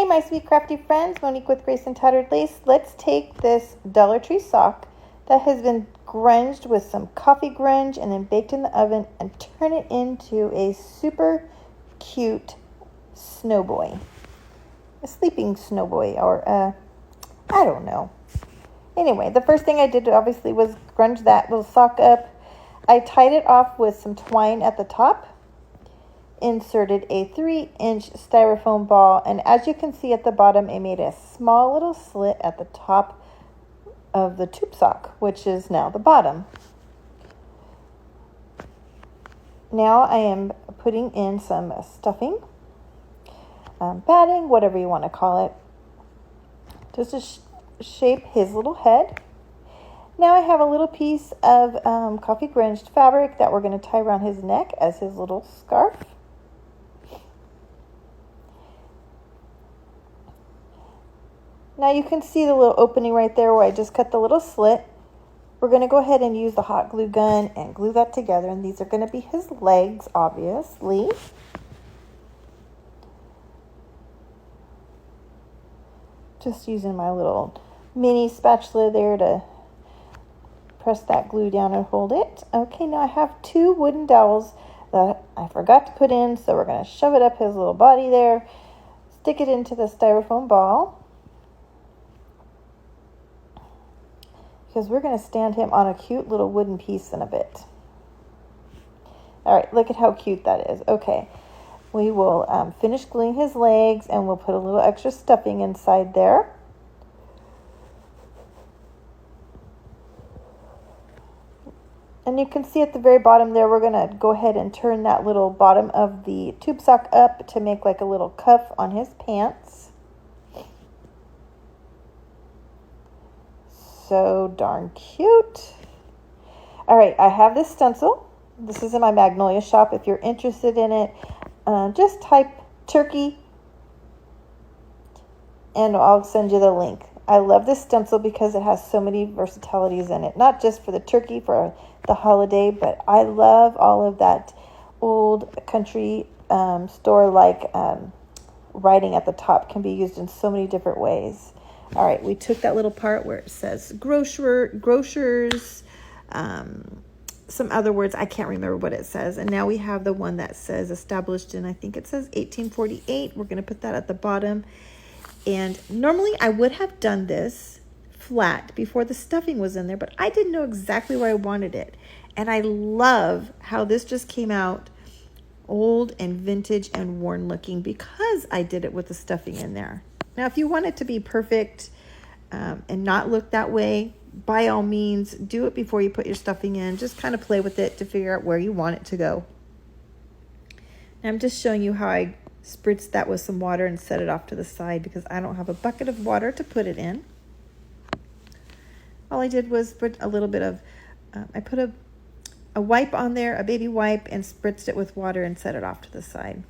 my sweet crafty friends, Monique with Grace and Tattered Lace. Let's take this Dollar Tree sock that has been grunged with some coffee grunge and then baked in the oven and turn it into a super cute snow boy. A sleeping snow boy, or I don't know. Anyway, the first thing I did obviously was grunge that little sock up. I tied it off with some twine at the top, inserted a 3-inch styrofoam ball, and as you can see at the bottom, it made a small little slit at the top of the tube sock, which is now the bottom. Now I am putting in some stuffing, batting, whatever you want to call it, just to shape his little head. Now I have a little piece of coffee grunged fabric that we're going to tie around his neck as his little scarf. Now you can see the little opening right there where I just cut the little slit. We're going to go ahead and use the hot glue gun and glue that together. And these are going to be his legs, obviously. Just using my little mini spatula there to press that glue down and hold it. Okay, now I have 2 wooden dowels that I forgot to put in. So we're going to shove it up his little body there. Stick it into the styrofoam ball. Because we're going to stand him on a cute little wooden piece in a bit. All right, look at how cute that is. Okay, we will finish gluing his legs and we'll put a little extra stuffing inside there. And you can see at the very bottom there, we're going to go ahead and turn that little bottom of the tube sock up to make like a little cuff on his pants. So darn cute. All right, I have this stencil. This is in my Magnolia shop. If you're interested in it, just type turkey and I'll send you the link. I love this stencil because it has so many versatilities in it. Not just for the turkey for the holiday, but I love all of that old country store-like writing at the top. Can be used in so many different ways. All right, we took that little part where it says grocers, some other words. I can't remember what it says. And now we have the one that says established in, I think it says 1848. We're going to put that at the bottom. And normally I would have done this flat before the stuffing was in there, but I didn't know exactly where I wanted it. And I love how this just came out old and vintage and worn looking because I did it with the stuffing in there. Now, if you want it to be perfect and not look that way, by all means, do it before you put your stuffing in. Just kind of play with it to figure out where you want it to go. And I'm just showing you how I spritzed that with some water and set it off to the side because I don't have a bucket of water to put it in. All I did was put a little bit of, I put a wipe on there, a baby wipe, and spritzed it with water and set it off to the side.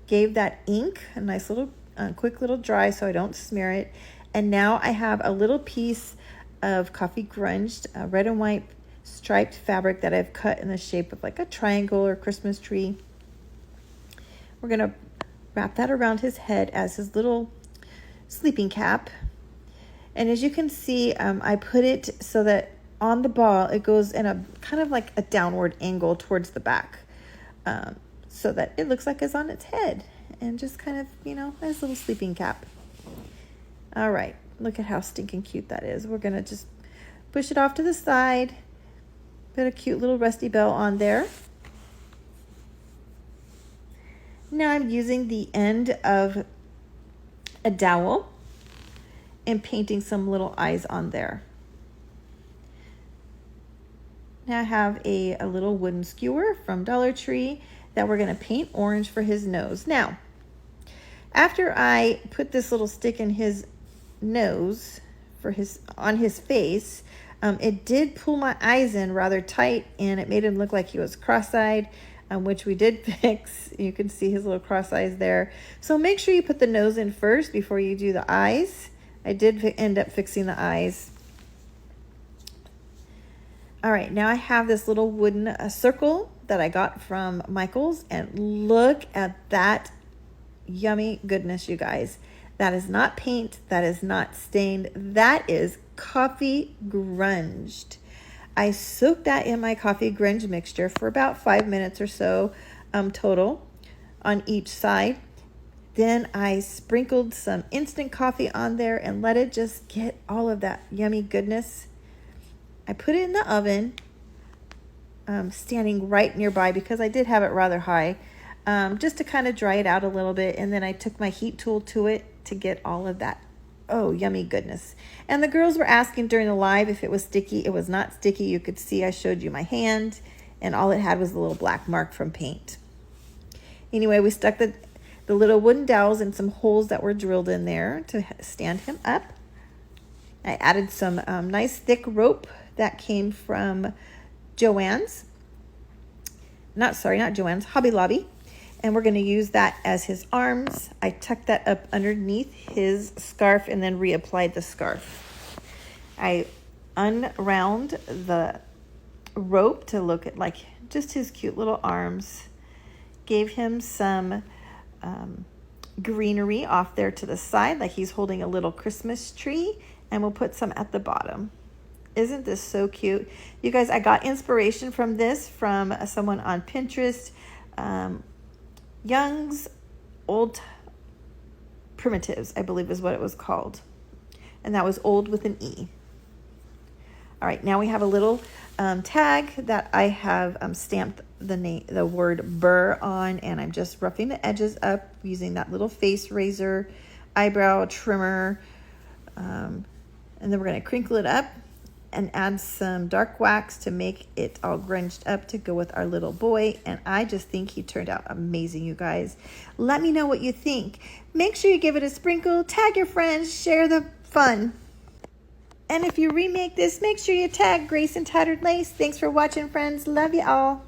Gave that ink a nice little quick little dry so I don't smear it. And now I have a little piece of coffee grunged red and white striped fabric that I've cut in the shape of like a triangle or Christmas tree. We're going to wrap that around his head as his little sleeping cap. And as you can see, I put it so that on the ball it goes in a kind of like a downward angle towards the back. So that it looks like it's on its head and just kind of, you know, a little sleeping cap. All right, look at how stinking cute that is. We're going to just push it off to the side, put a cute little rusty bell on there. Now I'm using the end of a dowel and painting some little eyes on there. Now I have a little wooden skewer from Dollar Tree that we're going to paint orange for his nose. Now, after I put this little stick in his nose on his face, it did pull my eyes in rather tight and it made him look like he was cross-eyed, which we did fix. You can see his little cross eyes there. So make sure you put the nose in first before you do the eyes. I did end up fixing the eyes. All right, now I have this little wooden circle that I got from Michael's, and look at that yummy goodness, you guys. That is not paint. That is not stained. That is coffee grunged. I soaked that in my coffee grunge mixture for about 5 minutes or so total on each side. Then I sprinkled some instant coffee on there and let it just get all of that yummy goodness. I put it in the oven, standing right nearby because I did have it rather high, just to kind of dry it out a little bit. And then I took my heat tool to it to get all of that, oh, yummy goodness. And the girls were asking during the live if it was sticky. It was not sticky. You could see I showed you my hand, and all it had was a little black mark from paint. Anyway, we stuck the little wooden dowels in some holes that were drilled in there to stand him up. I added some nice thick rope that came from Joann's. Not Joann's, Hobby Lobby. And we're going to use that as his arms. I tucked that up underneath his scarf and then reapplied the scarf. I unwound the rope to look at like just his cute little arms. Gave him some greenery off there to the side, like he's holding a little Christmas tree, and we'll put some at the bottom. Isn't this so cute? You guys, I got inspiration from this from someone on Pinterest. Young's Old Primitives, I believe is what it was called. And that was old with an E. All right, now we have a little tag that I have stamped the word Burr on, and I'm just roughing the edges up using that little face razor, eyebrow trimmer, and then we're going to crinkle it up and add some dark wax to make it all grunged up to go with our little boy. And I just think he turned out amazing, you guys. Let me know what you think. Make sure you give it a sprinkle, tag your friends, share the fun. And if you remake this, make sure you tag Grace and Tattered Lace. Thanks for watching, friends. Love you all.